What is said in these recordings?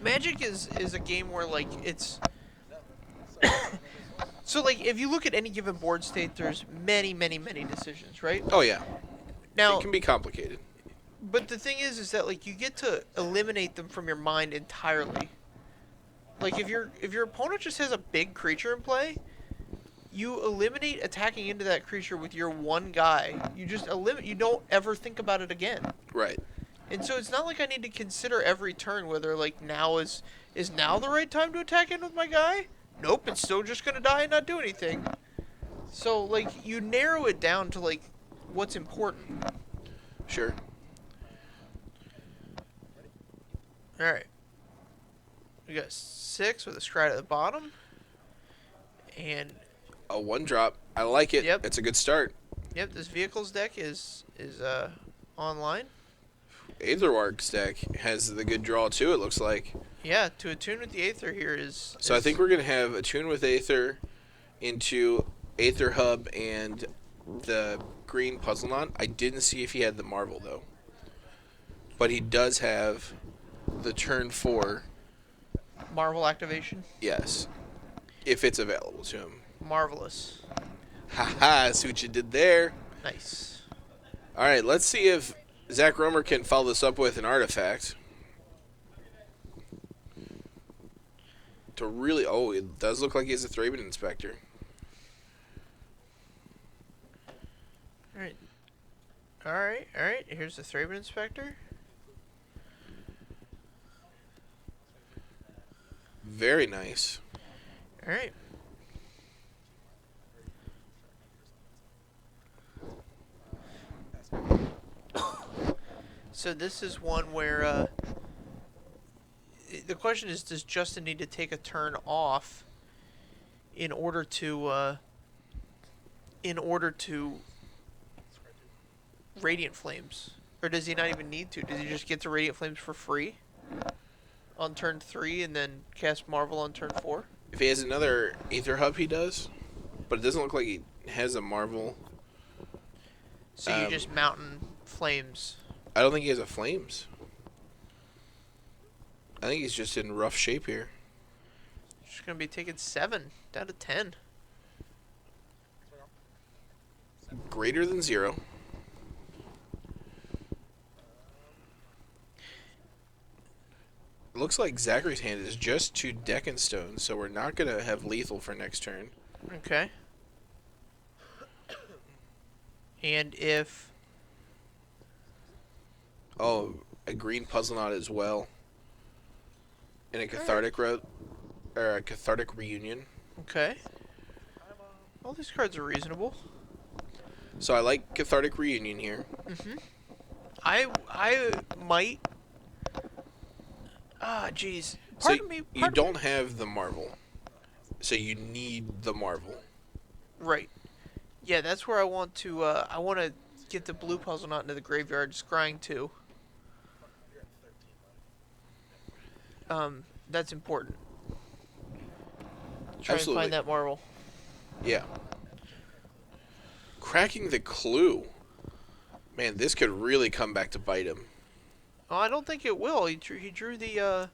Magic is a game where like it's so like if you look at any given board state, there's many decisions, right? Oh yeah, it Now, can be complicated. but the thing is that like you get to eliminate them from your mind entirely. Like if your opponent just has a big creature in play, you eliminate attacking into that creature with your one guy. You just eliminate. You don't ever think about it again. Right. And so it's not like I need to consider every turn whether like now is now the right time to attack in with my guy. Nope, it's still just gonna die and not do anything. So like you narrow it down to like what's important. Sure. All right. We got 6 with a scry at the bottom, and A 1-drop. I like it. Yep. It's a good start. yep, this vehicles deck is online. Aetherworks deck has the good draw too. It looks like. Yeah, to attune with the Aether here is. So I think we're gonna have Attune with Aether into Aether Hub and the green Puzzlenaught. I didn't see if he had the Marvel though, but he does have the turn 4. Marvel activation. Yes, if it's available to him. Marvelous. Haha, see what you did there. Nice. All right, let's see if Zach Romer can follow this up with an artifact. To really, oh, it does look like he has a Thraben Inspector. Alright. Alright. Here's the Thraben Inspector. Very nice. Alright. So this is one where the question is, does Justin need to take a turn off in order to Radiant Flames? Or does he not even need to? Does he just get to Radiant Flames for free on turn 3 and then cast Marvel on turn 4? If he has another Aether Hub, he does. But it doesn't look like he has a Marvel. So you just Mountain Flames. I don't think he has a Flames. I think he's just in rough shape here. Just going to be taking 7 down to 10. Greater than 0. Looks like Zachary's hand is just 2 Deck and Stone, so we're not going to have lethal for next turn. Okay. And if... Oh, a green Puzzlenaught as well. And a Cathartic or a Cathartic Reunion. Okay. All these cards are reasonable. So I like Cathartic Reunion here. Mm-hmm. I might... Ah, jeez. So Pardon me. you don't have the Marvel. So you need the Marvel. Right. Yeah, that's where I want to get the blue puzzle knot into the graveyard, scrying 2. That's important. Try Absolutely. and find that marble. Yeah. Cracking the Clue. Man, this could really come back to bite him. Oh, I don't think it will. He drew the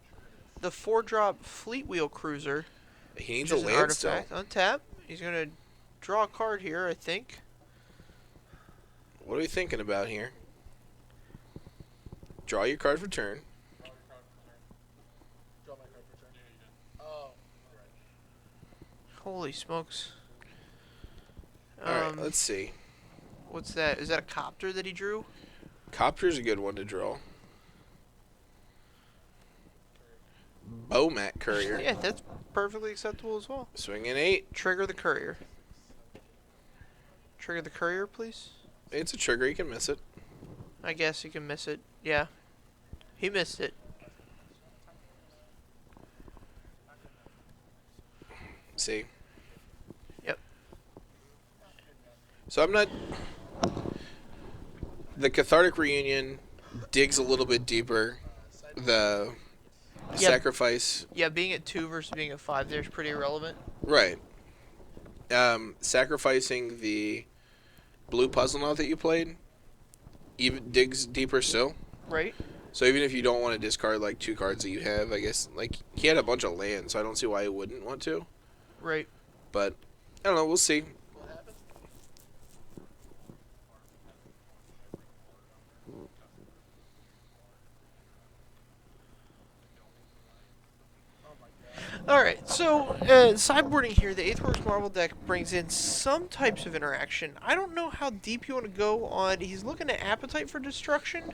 4-drop Fleet Wheel Cruiser. He needs which a is an land still. artifact. Untap. He's gonna draw a card here, I think. What are we thinking about here? Draw your card for turn. Holy smokes. Alright, let's see. What's that? Is that a copter that he drew? Copter's a good one to draw. Bowmat Courier. Yeah, that's perfectly acceptable as well. Swing in 8. Trigger the courier. Trigger the courier, please. It's a trigger, you can miss it. I guess you can miss it. Yeah. He missed it. See? Yep. So I'm not... The Cathartic Reunion digs a little bit deeper. The sacrifice... Yeah, being at 2 versus being at 5 there's pretty irrelevant. Right. Sacrificing the blue Puzzlenaught that you played even digs deeper still. Right. So even if you don't want to discard like 2 cards that you have, I guess like he had a bunch of land, so I don't see why he wouldn't want to. Right. But I don't know. We'll see. Alright, so sideboarding here, the Aetherworks Marvel deck brings in some types of interaction. I don't know how deep you want to go on. He's looking at Appetite for Destruction.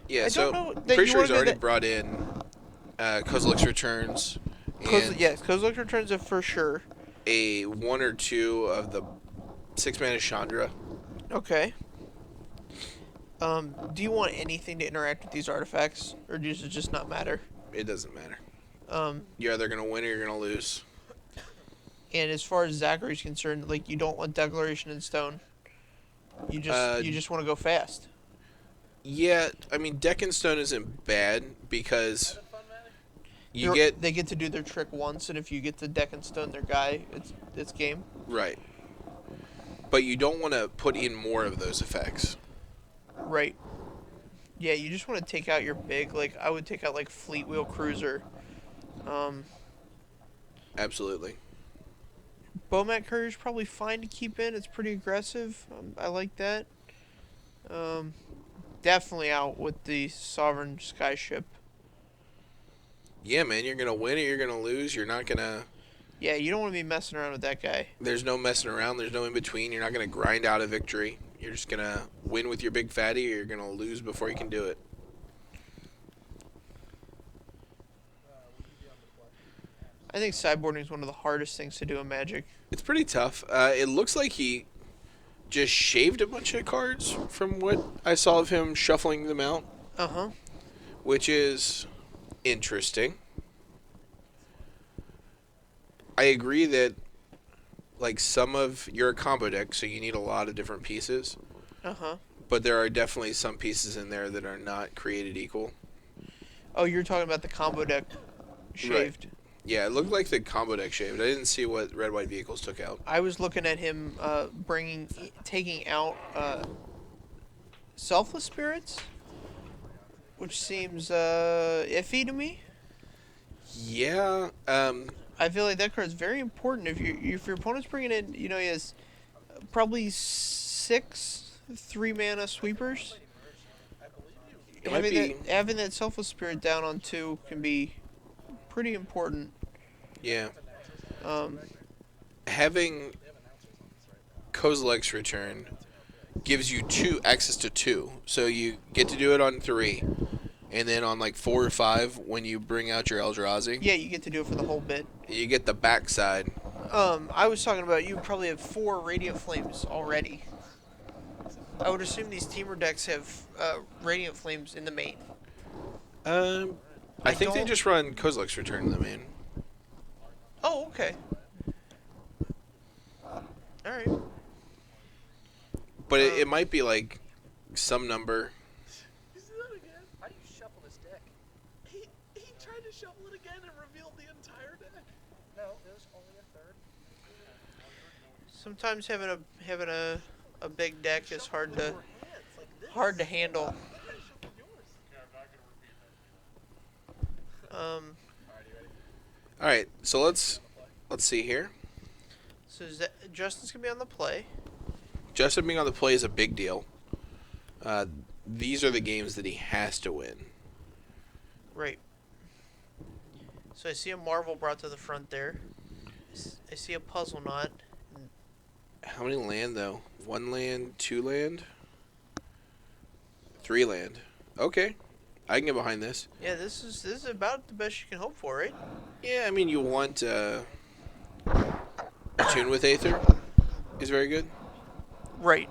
Yeah. I So don't know that pretty you sure want he's to already that. brought in Kozilek's Returns and Yes, Kozilek Returns it for sure. a 1 or 2 of the 6-mana Chandra. Okay. Do you want anything to interact with these artifacts, or does it just not matter? It doesn't matter. Um, You're either gonna win or you're gonna lose. and as far as Zachary's concerned, like you don't want Declaration in Stone. You just want to go fast. Yeah, I mean Deck and Stone isn't bad because They get to do their trick once, and if you get to Deck and Stone their guy, it's game. right, but you don't want to put in more of those effects. Right. Yeah, you just want to take out your big, like I would take out like Fleet Wheel Cruiser. Absolutely. Bowmat Courier's probably fine to keep in. It's pretty aggressive. I like that. Definitely out with the Sovereign Skyship. Yeah, man, you're gonna win or you're gonna lose. You're not gonna. Yeah, you don't want to be messing around with that guy. There's no messing around. There's no in between. You're not gonna grind out a victory. You're just gonna win with your big fatty, or you're gonna lose before you can do it. I think sideboarding is one of the hardest things to do in Magic. It's pretty tough. It looks like he just shaved a bunch of cards from what I saw of him shuffling them out, which is interesting. I agree that like some of you're a combo deck, so you need a lot of different pieces. But there are definitely some pieces in there that are not created equal. Oh, you're talking about the combo deck shaved. Right. Yeah, it looked like the combo deck shaved. I didn't see what Red White Vehicles took out. I was looking at him taking out Selfless Spirits, which seems iffy to me. Yeah. I feel like that card is very important. If your opponent's bringing in, he has probably 6 3-mana sweepers. Having that Selfless Spirit down on 2 can be pretty important. Yeah. Having Kozilek's Return gives you access to 2, so you get to do it on 3, and then on like 4 or 5 when you bring out your Eldrazi. Yeah, you get to do it for the whole bit. You get the backside. I was talking about you probably have 4 Radiant Flames already. I would assume these Teamer decks have Radiant Flames in the main. I think they just run Kozilek's Return in the main. Oh, okay. Alright. But it might be like some number. You see that again? How do you shuffle this deck? He tried to shuffle it again and revealed the entire deck. No, it was only a third. Sometimes having a big deck is hard to handle. All right, so let's see here. So Justin's gonna be on the play. Justin being on the play is a big deal. These are the games that he has to win. Right. So I see a Marvel brought to the front there. I see a Puzzle Knot. How many land though? 1 land, 2 land, 3 land. Okay, I can get behind this. Yeah, this is about the best you can hope for, right? Yeah, I mean you want Attune with Aether is very good. Right.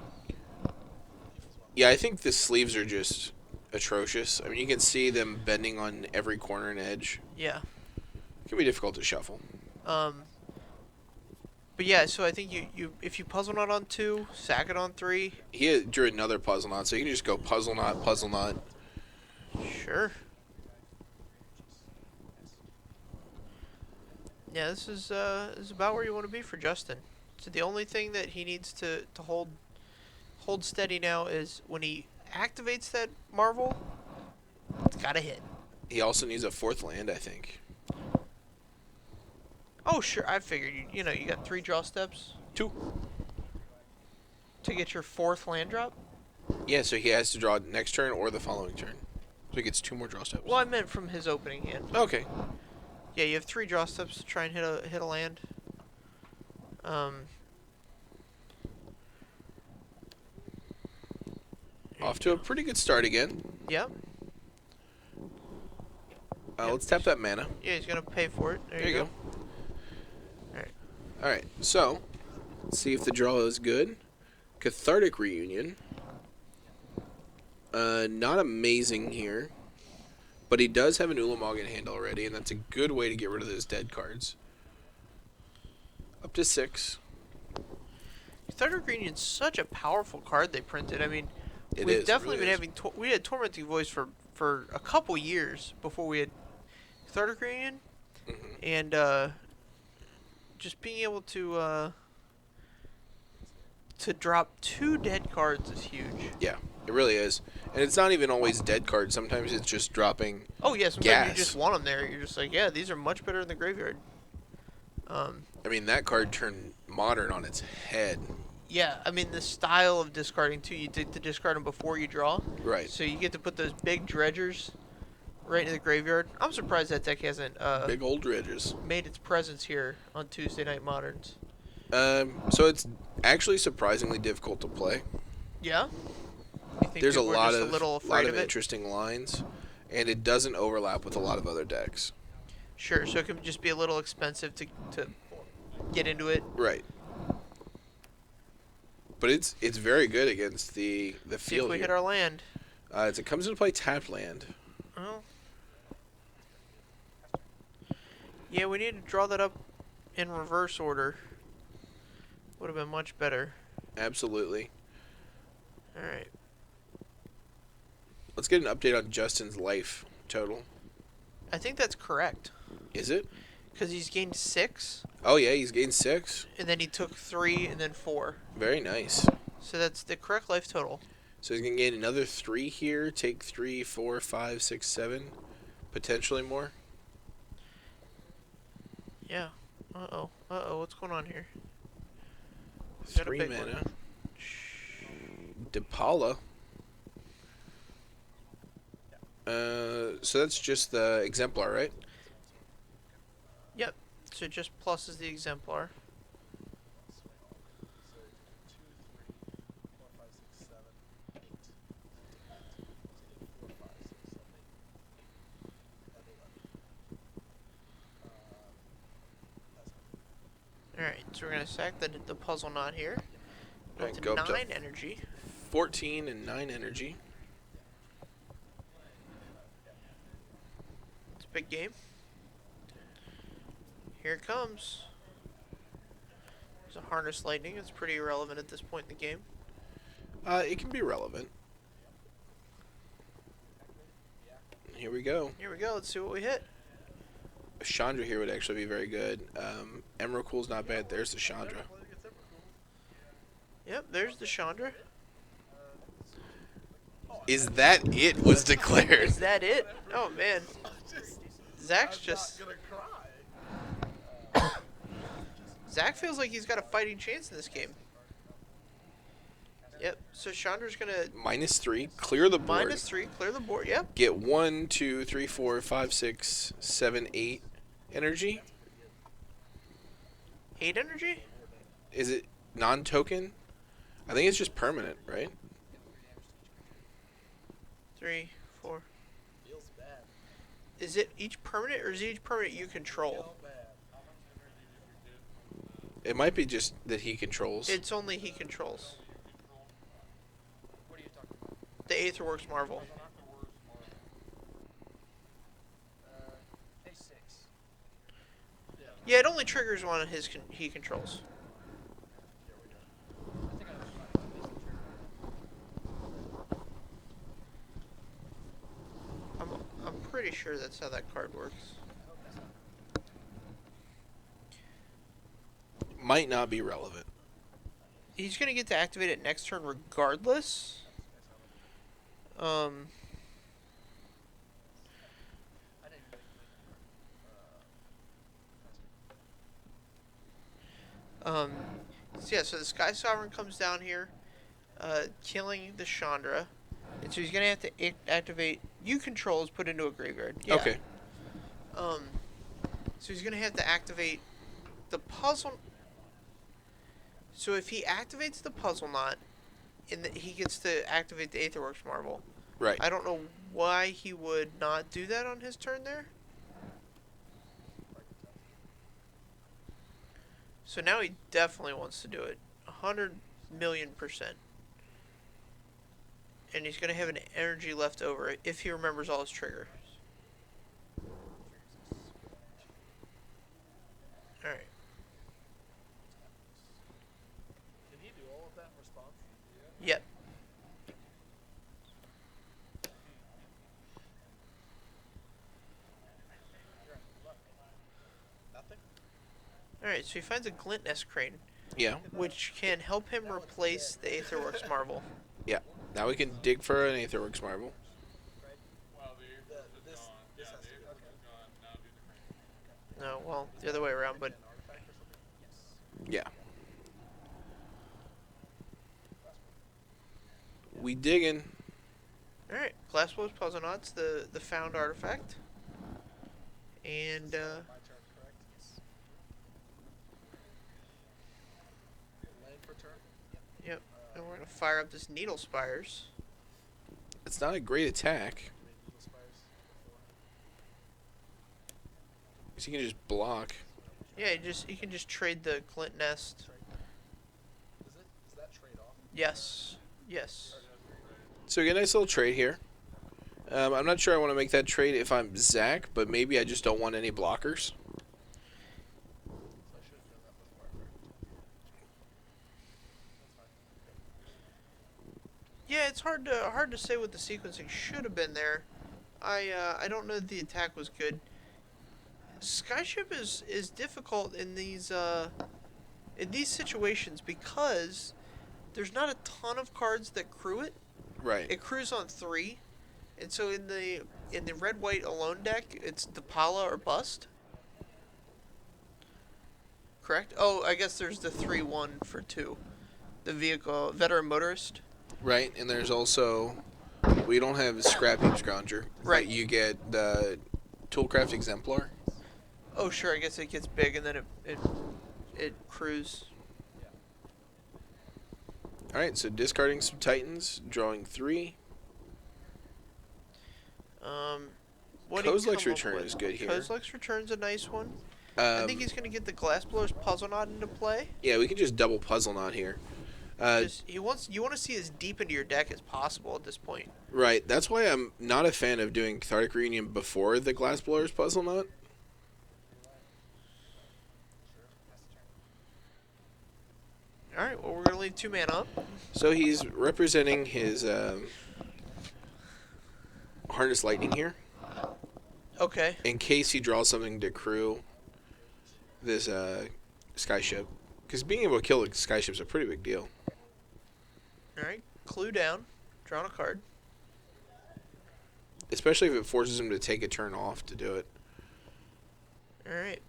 Yeah, I think the sleeves are just atrocious. I mean, you can see them bending on every corner and edge. Yeah. It can be difficult to shuffle. But yeah, so I think you if you Puzzle Knot on 2, sack it on 3. He drew another Puzzle Knot, so you can just go Puzzle Knot, Puzzle Knot. Sure. Yeah, this is about where you want to be for Justin. So the only thing that he needs to hold steady now is when he activates that Marvel, it's got gotta hit. He also needs a 4th land, I think. Oh, sure. I figured, you know, you got 3 draw steps 2. to get your 4th land drop. Yeah, so he has to draw next turn or the following turn. So he gets 2 more draw steps. Well, I meant from his opening hand. Okay. Yeah, you have 3 draw steps to try and hit a land. Off to a pretty good start again. Yep. Yep. Let's tap that mana. Yeah, he's gonna pay for it. There you go. Alright. Alright, so let's see if the draw is good. Cathartic Reunion. Not amazing here. But he does have an Ulamog in hand already, and that's a good way to get rid of those dead cards. Up to 6. Thunder Greenion's such a powerful card they printed. I mean, It we've is, it definitely really been is. having we had Tormenting Voice for a couple years before we had Thunder Greenion, and just being able to drop 2 dead cards is huge. Yeah, it really is. And it's not even always dead cards. Sometimes it's just dropping. Oh yeah, sometimes Gas. you just want them there. You're just like, yeah, these are much better in the graveyard. I mean, that card turned Modern on its head. Yeah, I mean the style of discarding too. You did to discard them before you draw. Right. So you get to put those big dredgers right in the graveyard. I'm surprised that deck hasn't Big old dredges. made its presence here on Tuesday Night Moderns. So it's actually surprisingly difficult to play. Yeah. You think There's a people are lot just of a little afraid of it? interesting lines, and it doesn't overlap with a lot of other decks. Sure. So it can just be a little expensive to get into it. Right. But it's very good against the See field if we here. hit our land. It comes into play tapped land. Well. Yeah, we need to draw that up in reverse order. Would have been much better. Absolutely. All right. Let's get an update on Justin's life total. I think that's correct. Is it? Because he's gained 6, Oh yeah, he's gained 6. and then he took 3, and then 4. Very nice. So that's the correct life total. So he's gonna gain another 3 here. Take 3, 4, 5, 6, 7, potentially more. Yeah. Uh-oh. Uh-oh. What's going on here? We got a 3 big mana. one. Depala. So that's just the exemplar, right? Yep. So it just pluses the exemplar. Alright, so we're going to sack the puzzle knot here. Go Alright, to go up to 9 energy. 14 and 9 energy. It's a big game. Here it comes. There's a Harness Lightning. It's pretty irrelevant at this point in the game. It can be relevant. Here we go. Here we go. Let's see what we hit. Chandra here would actually be very good. Emrakul's not bad. There's the Chandra. Yep, there's the Chandra. Is that it was declared? Is that it? Oh, man. Zach's just... Zach feels like he's got a fighting chance in this game. Yep, so Chandra's going to... -3. Clear the board. -3, clear the board, yep. Get 1, 2, 3, 4, 5, 6, 7, 8 energy. 8 energy? Is it non-token? I think it's just permanent, right? 3, 4. Is it each permanent, or is each permanent you control? It might be just that he controls. It's only he controls. The Aetherworks Marvel. Yeah, it only triggers one of he controls. I'm pretty sure that's how that card works. Might not be relevant. He's gonna get to activate it next turn regardless. So yeah, so the Sky Sovereign comes down here, killing the Chandra, and so he's gonna have to activate. You controls put into a graveyard. Yeah. Okay. Um, so he's gonna have to activate the puzzle. So if he activates the puzzle knot, he gets to activate the Aetherworks Marvel. Right. I don't know why he would not do that on his turn there. So now he definitely wants to do it. 100,000,000%. And he's going to have an energy left over if he remembers all his triggers. Alright. Can he do all of that in response? Yep. Nothing? Alright, so he finds a Glint Nest Crane, Yeah. which can help him replace the Aetherworks Marvel. Yeah. Now we can dig for an Aetherworks Marble. This has to be okay. No, well, the other way around, but An artifact or something? Yes. Yeah. We digging. alright. Glassblow's Puzzle Knots, the found artifact. And, My turn, correct? Yes. Land for turn? Yep. yep. And we're going to fire up this Needle Spires. It's not a great attack. Made needle spires before. 'Cause you can just block. Yeah, you can just trade the Glint Nest. Does that trade off? Yes. Yes. So we get a nice little trade here. I'm not sure I want to make that trade if I'm Zach, but maybe I just don't want any blockers. So I should have done that before I marked. That's fine. Yeah, it's hard to say what the sequencing should have been there. I don't know that the attack was good. Skyship is difficult in these situations because there's not a ton of cards that crew it. Right. It crews on 3, and so in the red white alone deck, it's Depala or bust. Correct? Oh, I guess there's the 3/1 for 2. The vehicle veteran motorist. Right, and there's also, we don't have a Scrap Heap Scrounger. Right. But you get the Toolcraft Exemplar. Oh, sure. I guess it gets big and then it crews. Alright, so discarding some Titans, drawing 3. What do you Kozilek's come up Return with? is good here. Kozilek's Return's a nice one. I think he's going to get the Glassblower's Puzzle Knot into play. Yeah, we can just double Puzzle Knot here. You want to see as deep into your deck as possible at this point. Right, that's why I'm not a fan of doing Cathartic Reunion before the Glassblower's Puzzle Knot. Alright, well, we're going to leave 2 mana up. So he's representing his Harness Lightning here. Okay. In case he draws something to crew this Skyship. Because being able to kill a Skyship is a pretty big deal. Alright, clue down. Drawn a card. Especially if it forces him to take a turn off to do it. Alright.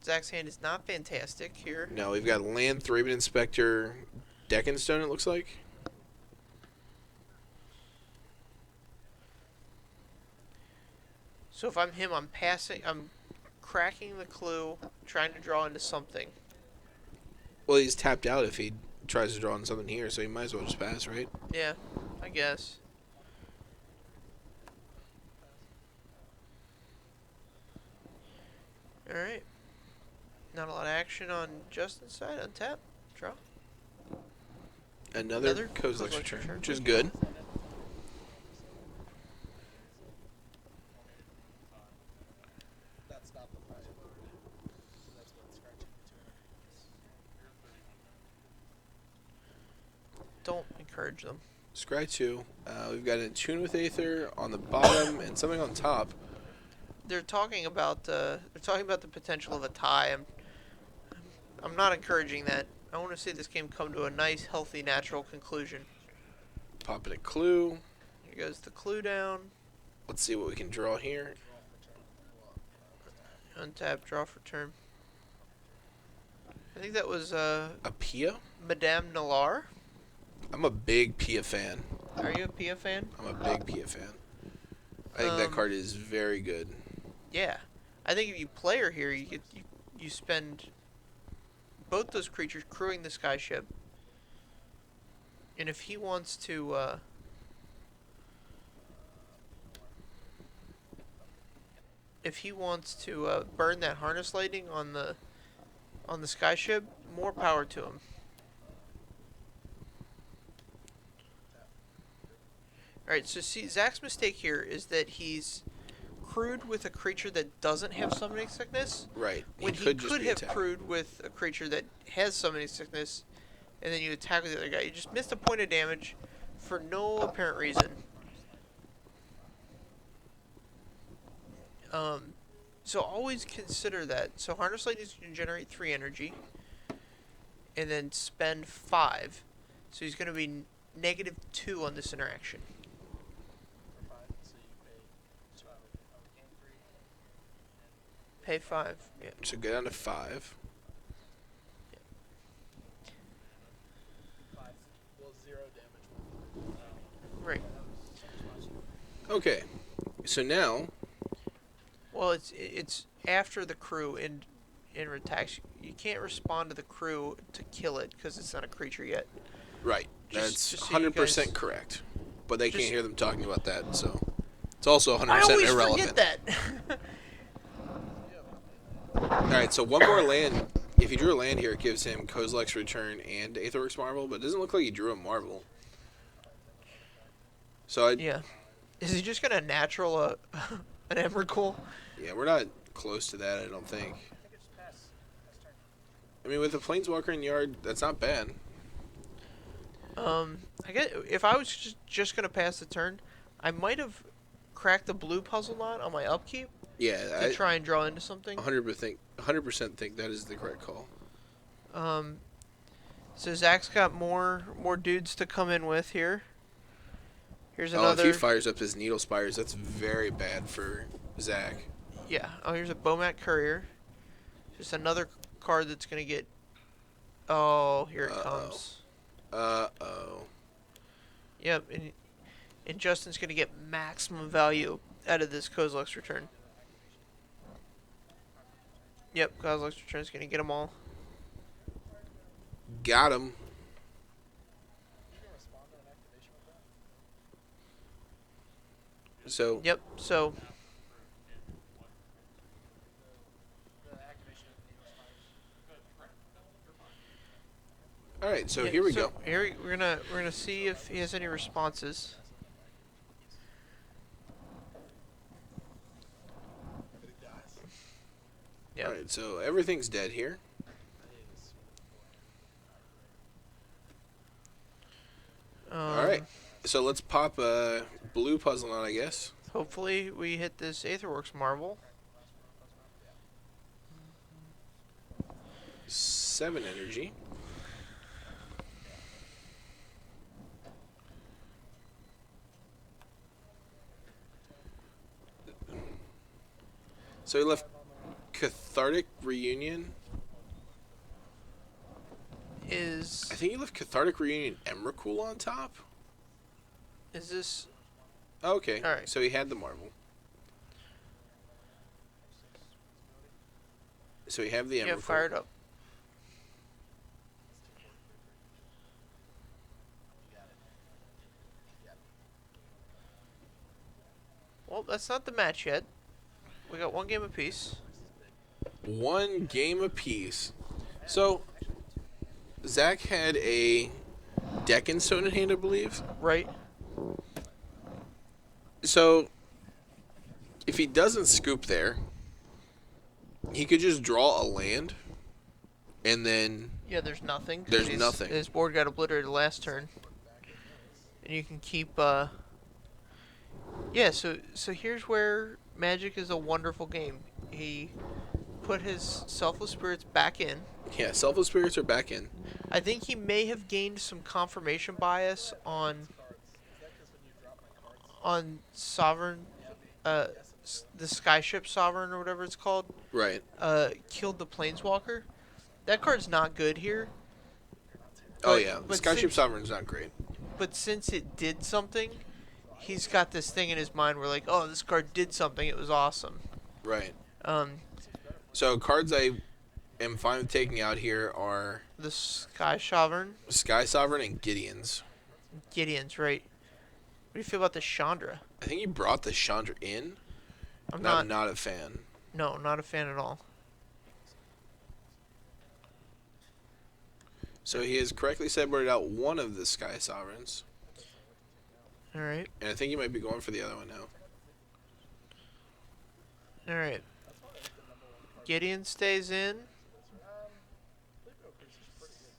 Zach's hand is not fantastic here. No, we've got Land, Thraben Inspector, Deckenstone, it looks like. So if I'm him, I'm cracking the clue, trying to draw into something. Well, he's tapped out if he tries to draw on something here, so he might as well just pass, right? Yeah, I guess. Alright. Not a lot of action on Justin's side. Untap. Draw. Another Kozilek's Return, which is good. That's not the puzzle word. That's what scratching the Don't encourage them. Scry 2. We've got a Tune with Aether on the bottom and something on top. They're talking about the potential of a tie. I'm not encouraging that. I want to see this game come to a nice, healthy, natural conclusion. Popping a clue. Here goes the clue down. Let's see what we can draw here. Untap, draw for turn. I think that was A Pia? Madame Nalar. I'm a big Pia fan. Are you a Pia fan? I'm a big Pia fan. I think that Um, card is very good. Yeah, I think if you play her here, you spend both those creatures crewing the skyship, and if he wants to burn that harness lightning on the skyship, more power to him. All right, so see, Zach's mistake here is that he's crewed with a creature that doesn't have summoning sickness. Right. When he could just could be have attacked. crewed with a creature that has summoning sickness, and then you attack with the other guy. You just missed a point of damage for no apparent reason. So always consider that. So Harness Lightning can generate 3 energy, and then spend 5. So he's going to be -2 on this interaction. For 5, so you pay 2 gain 3. Pay 5. Yeah. So go down to 5. 5, well, 0 damage. Right. Okay. So now, Well, it's after the crew in attacks. You can't respond to the crew to kill it because it's not a creature yet. right. Just That's so you 100% guys- correct. But they can't just- hear them talking about that, so it's also 100% I always irrelevant. forget that. Alright, so one more land. If you drew a land here, it gives him Kozilek's Return and Aetherworks Marvel, but it doesn't look like he drew a Marvel. So, Yeah. Is he just gonna natural an Emrakul? yeah, we're not close to that, I don't think. I think it just pass. Next turn. I mean, with a Planeswalker in yard, that's not bad. I get if I was just gonna pass the turn, I might have cracked the blue puzzle knot on my upkeep Yeah, to try and draw into something. 100% think that is the correct call. So Zach's got more dudes to come in with here. Here's Oh, another. if he fires up his Needle Spires, that's very bad for Zach. Yeah. Oh, here's a Bomat Courier. Just another card that's gonna get. Oh, here it comes. Uh-oh. Yep, and Justin's gonna get maximum value out of this Kozilek's Return. Yep, Kozilek's Return is gonna get them all. Got him. You can respond to an activation with that. So, Yep. So The activation of Needle Spires. alright, so yeah, here we go. Here we're gonna see if he has any responses. But it dies. Yep. Alright, so everything's dead here. Alright, so let's pop a blue puzzle on, I guess. Hopefully we hit this Aetherworks Marvel. 7 energy. So he left Cathartic Reunion. Is I think he left Cathartic Reunion Emrakul on top. this Okay, Alright. so he had the Marvel. So we have the Emrakul. yeah fired up? Well, that's not the match yet. We got 1 game apiece. 1 game apiece. So, Zach had a Deccan Stone in hand, I believe. Right. So, if he doesn't scoop there, he could just draw a land, and then Yeah, there's nothing. 'cause There's nothing. His board got obliterated last turn. And you can keep, yeah, so here's where Magic is a wonderful game. He put his Selfless Spirits back in. yeah, Selfless Spirits are back in. I think he may have gained some confirmation bias on Sovereign, the Skyship Sovereign or whatever it's called. Right. Killed the Planeswalker. That card's not good here. Oh But- yeah, but Skyship since- Sovereign's not great. But since it did something, he's got this thing in his mind where like, oh, this card did something. It was awesome. Right. Um, So cards I am fine with taking out here are the Sky Sovereign, Sky Sovereign and Gideon's. Gideon's right. What do you feel about the Chandra? I think you brought the Chandra in. I'm I'm not a fan. No, not a fan at all. So he has correctly separated out one of the Sky Sovereigns, All right, and I think he might be going for the other one now. all right. Gideon stays in.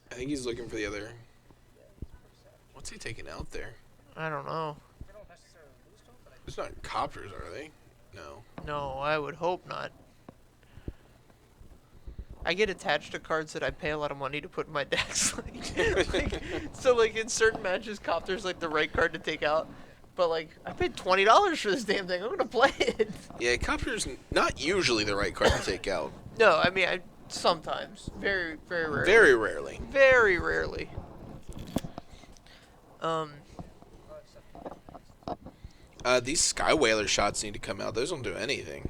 I think he's looking for the other. What's he taking out there? I don't know. It's not copters, are they? No. No, I would hope not. I get attached to cards that I pay a lot of money to put in my decks. So in certain matches, Copter's like the right card to take out. But like, I paid $20 for this damn thing. I'm gonna play it. Yeah, copters not usually the right card to take out. No, I mean, sometimes, very, very rarely. Very rarely. Very rarely. These Sky Whaler shots need to come out. Those don't do anything.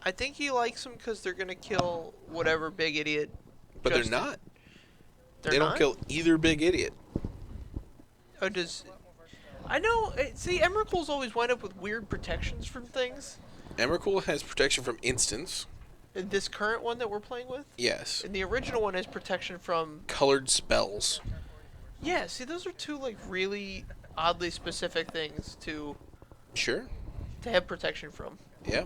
I think he likes them because they're gonna kill whatever big idiot. But Justin- they're not. They're They don't not? kill either big idiot. Oh, does? I know. See, Emrakul's always wind up with weird protections from things. Emrakul has protection from instants. This current one that we're playing with, Yes. and the original one has protection from. Colored spells. Yeah, see, those are two really oddly specific things to Sure. have protection from. Yeah.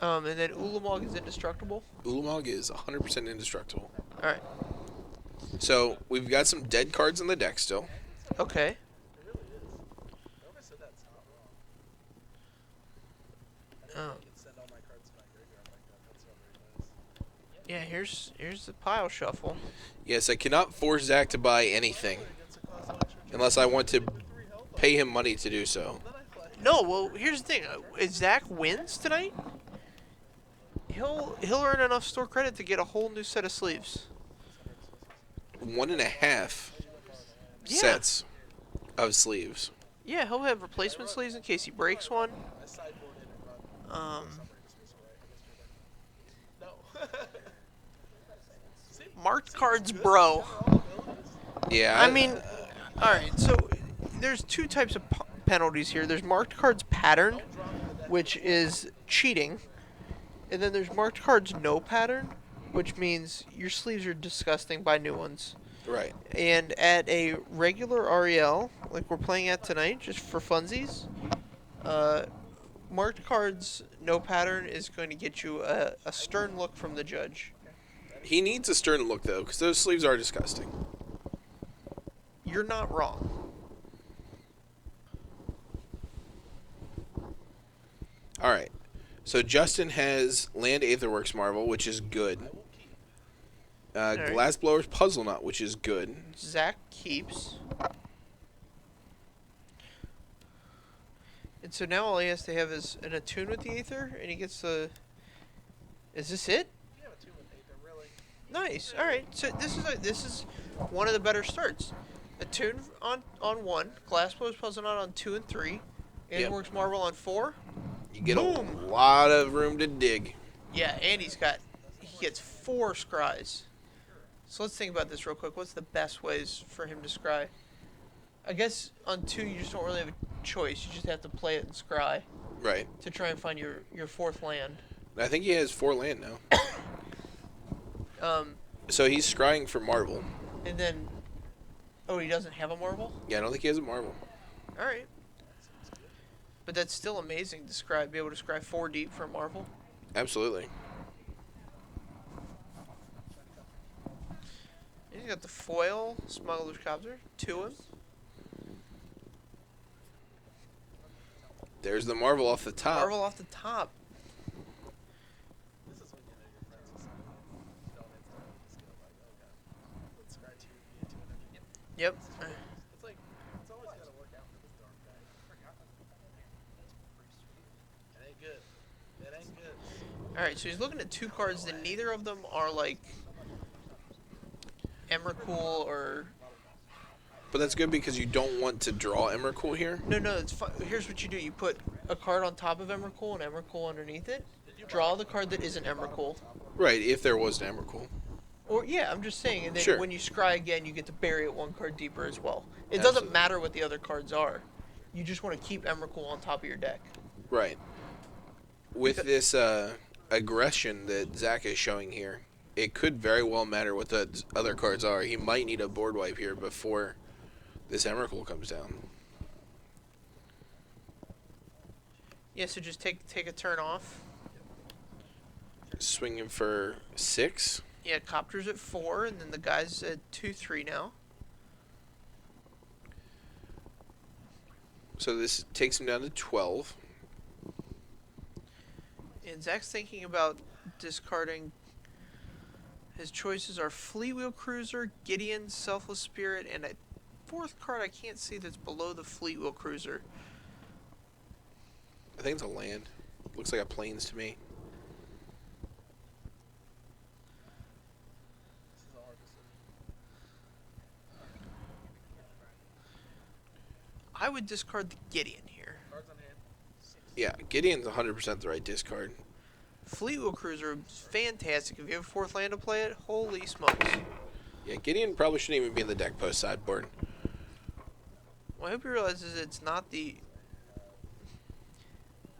And then Ulamog is indestructible. Ulamog is 100% indestructible. All right. So we've got some dead cards in the deck still. Okay. Oh. Yeah, here's the pile shuffle. Yes, I cannot force Zach to buy anything unless I want to pay him money to do so. No, well, here's the thing. If Zach wins tonight, he'll earn enough store credit to get a whole new set of sleeves. 1.5 Yeah. sets of sleeves. Yeah, he'll have replacement sleeves in case he breaks one. Marked cards, bro. Yeah. I mean, all right. So there's two types of penalties here. There's marked cards pattern, which is cheating, and then there's marked cards no pattern, which means your sleeves are disgusting. Buy new ones. Right. And at a regular REL, like we're playing at tonight, just for funsies, marked cards no pattern is going to get you a stern look from the judge. He needs a stern look though, because those sleeves are disgusting. You're not wrong. All right. So Justin has Land Aetherworks Marvel, which is good. right. Glassblower's Puzzle Knot, which is good. Zach keeps. And so now all he has to have is an attune with the Aether, and he gets the... Is this it? Nice. All right. So this is one of the better starts. Attune on 1, Glassblower's Puzzle Knot on 2 and 3, Yep. Aetherworks Marvel on 4. You get Boom. a lot of room to dig. Yeah, and he gets 4 scries. So let's think about this real quick. What's the best ways for him to scry? I guess on 2 you just don't really have a choice. You just have to play it and scry Right. to try and find your 4th land. I think he has 4 land now. So he's scrying for Marvel. And then, oh, he doesn't have a Marvel? Yeah, I don't think he has a Marvel. All right. But that's still amazing to be able to scry 4 deep for a Marvel. Absolutely. He's got the foil, Smuggler's Copter, 2 him. There's the Marvel off the top. Marvel off the top. Yep. It's like, it's always got to work out for this darn guy. I forgot that. That's pretty sweet. It ain't good. It ain't good. Alright, so he's looking at 2 cards that neither of them are like Emrakul or... But that's good because you don't want to draw Emrakul here. No, it's fine. Here's what you do. You put a card on top of Emrakul and Emrakul underneath it. Draw the card that isn't Emrakul. Right, if there was an Emrakul. Or, yeah, I'm just saying. And then Sure. when you scry again, you get to bury it 1 card deeper as well. It Absolutely. doesn't matter what the other cards are. You just want to keep Emrakul on top of your deck. Right. With this aggression that Zach is showing here, it could very well matter what the other cards are. He might need a board wipe here before this Emrakul comes down. Yeah, so just take a turn off. Swinging for 6. Yeah, Copter's at 4, and then the guy's at 2-3 now. So this takes him down to 12. And Zach's thinking about discarding. His choices are Fleetwheel Cruiser, Gideon, Selfless Spirit, and a 4th card I can't see that's below the Fleetwheel Cruiser. I think it's a land. Looks like a plains to me. This is a hard decision. I would discard the Gideon here. Cards on hand. 6. Yeah, Gideon's 100% the right discard. Fleetwheel Cruiser is fantastic. If you have a 4th land to play it, holy smokes. Yeah, Gideon probably shouldn't even be in the deck post sideboard. Well, I hope he realizes it's not the...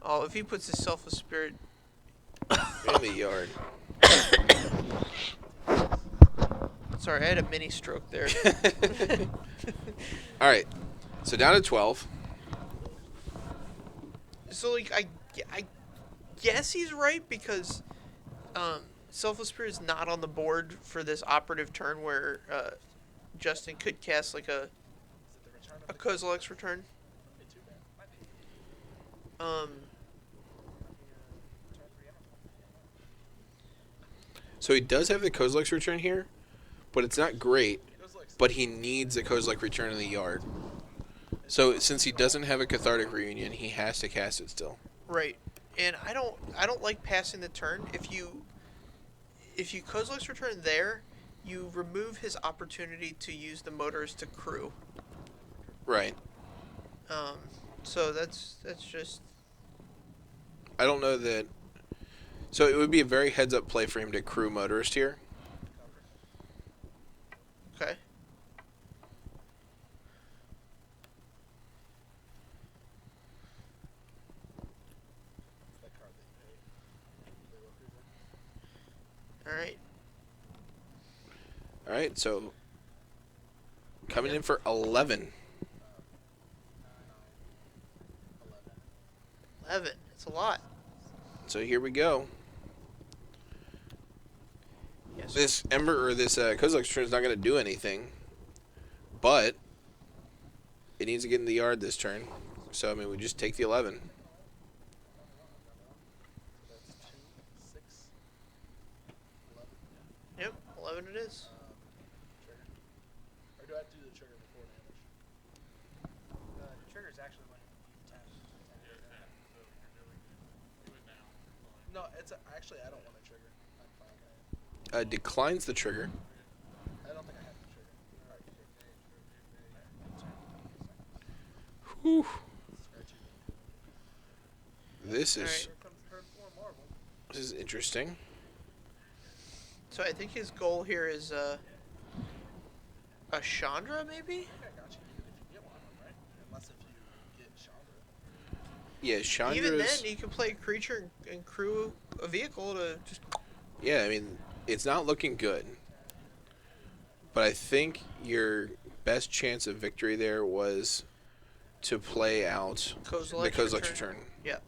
Oh, if he puts his Selfless Spirit... In the yard. Sorry, I had a mini stroke there. Alright, so down to 12. So, like, I guess he's right because Selfless Spirit is not on the board for this operative turn where Justin could cast, like, a Is it the return of the Kozilek's return. Might be too bad. Might be. Turn 3 Emrakul. So he does have the Kozilek's return here, but it's not great. Goes like But he needs a Kozilek return in the yard. So since he doesn't have a Cathartic Reunion, he has to cast it still. Right. And I don't like passing the turn. If you Kozilek's return there, you remove his opportunity to use the motors to crew. Right. So that's just I don't know that... So it would be a very heads-up play for him to crew Motorist here. okay. that card that you paid. Fleetwheel Cruiser. All right. Alright, so... Coming in for 11. 9, 11. 11. It's a lot. So here we go. Yes. This Ember, or this Kozilek's return is not going to do anything. But... It needs to get in the yard this turn. So, I mean, we just take the 11. So that's 2, 6, 11. Yep. 11 it is. Trigger. Or do I have to do the trigger before damage? The trigger is actually when you tap. No, actually I don't want a trigger. I'm fine. Declines the trigger. I don't think I have to trigger. Alright. Whew. Scratchy. This is... Alright. Here comes turn 4 Marvel. This is interesting. So I think his goal here is a Chandra, maybe? I got you. Even if you get one, right? Unless if you get Chandra. Yeah, Chandra's... Even then, you can play a creature and crew a vehicle to just... Yeah, I mean, it's not looking good. But I think your best chance of victory there was to play out the Kozilek's return. Yeah.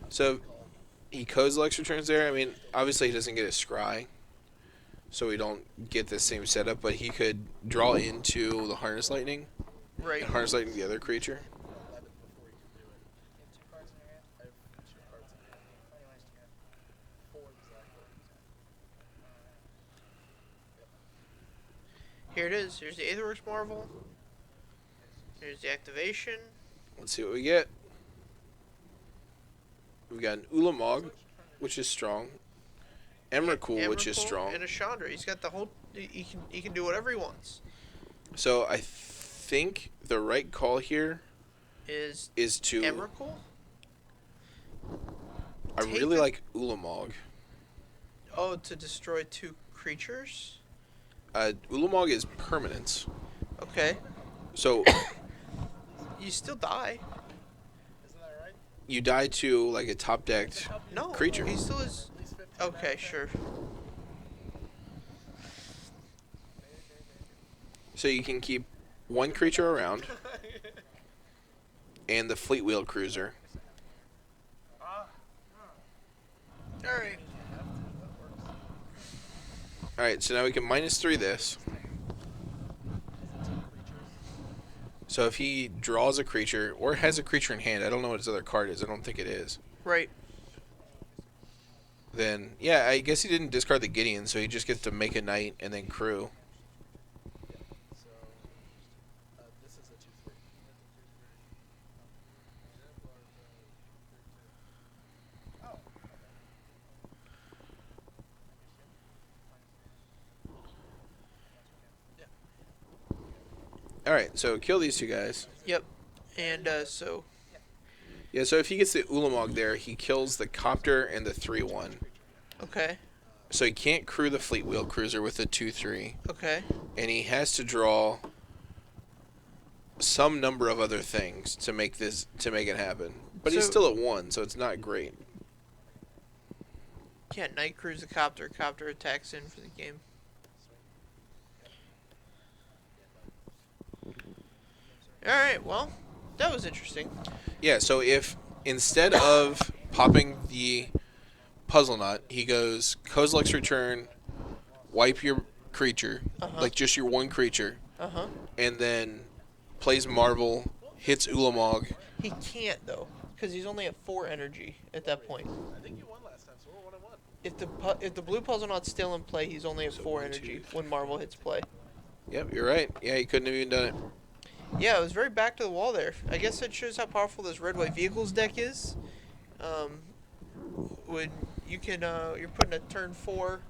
So he Kozilek's returns there. I mean, obviously he doesn't get a scry, so we don't get the same setup, but he could draw into the Harness Lightning Right. and Harness Lightning the other creature. 11 before you can do it. You have 2 cards in your hand. I have 2 cards in hand. How many lands do you have? 4 exactly. Here it is. Here's the Aetherworks Marvel. Here's the activation. Let's see what we get. We've got an Ulamog which is strong. Emrakul, which is Emrakul strong. And a Chandra. He's got the whole. He can do whatever he wants. So I think the right call here Is to. Emrakul? I really like Ulamog. Oh, to destroy 2 creatures? Ulamog is permanence. Okay. So You still die. Isn't that right? you die to like a top decked No. creature. He still is. At least 15 Okay, mana. sure. So you can keep 1 creature around and the fleet wheel cruiser. Alright. Alright, so now we can -3 this. So if he draws a creature or has a creature in hand, I don't know what his other card is. I don't think it is. Right. Then, yeah, I guess he didn't discard the Gideon, so he just gets to make a knight and then crew. So, this is a 2/3. Oh. Alright, so kill these 2 guys. Yep. And so. Yeah, so if he gets the Ulamog there, he kills the Copter and the 3/1. Okay. So he can't crew the fleet wheel cruiser with the 2/3. Okay. And he has to draw some number of other things to make it happen. But he's So- still at 1, so it's not great. Can't night cruise the copter. Copter attacks in for the game. Alright, well, that was interesting. Yeah, so if instead of popping the puzzle nut, he goes Kozilek's Return, wipe your creature, like just your 1 creature, Uh-huh. and then plays Marvel, hits Ulamog. He can't, though, because he's only at 4 energy at that point. I think you won last time, so we're 1-1. If the blue puzzle not's still in play, he's only at 4 1, energy 2, when Marvel hits play. Yep, you're right. Yeah, he couldn't have even done it. Yeah, it was very back to the wall there. I guess that shows how powerful this red-white vehicles deck is. When you can, you're putting a turn 4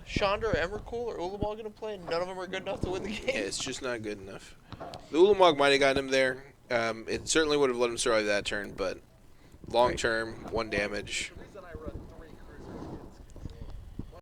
Chandra or Emrakul or Ulamog into play, and none of them are good enough to win the game. Yeah, it's just not good enough. The Ulamog might have gotten him there. It certainly would have let him survive that turn, but long term, 1 damage.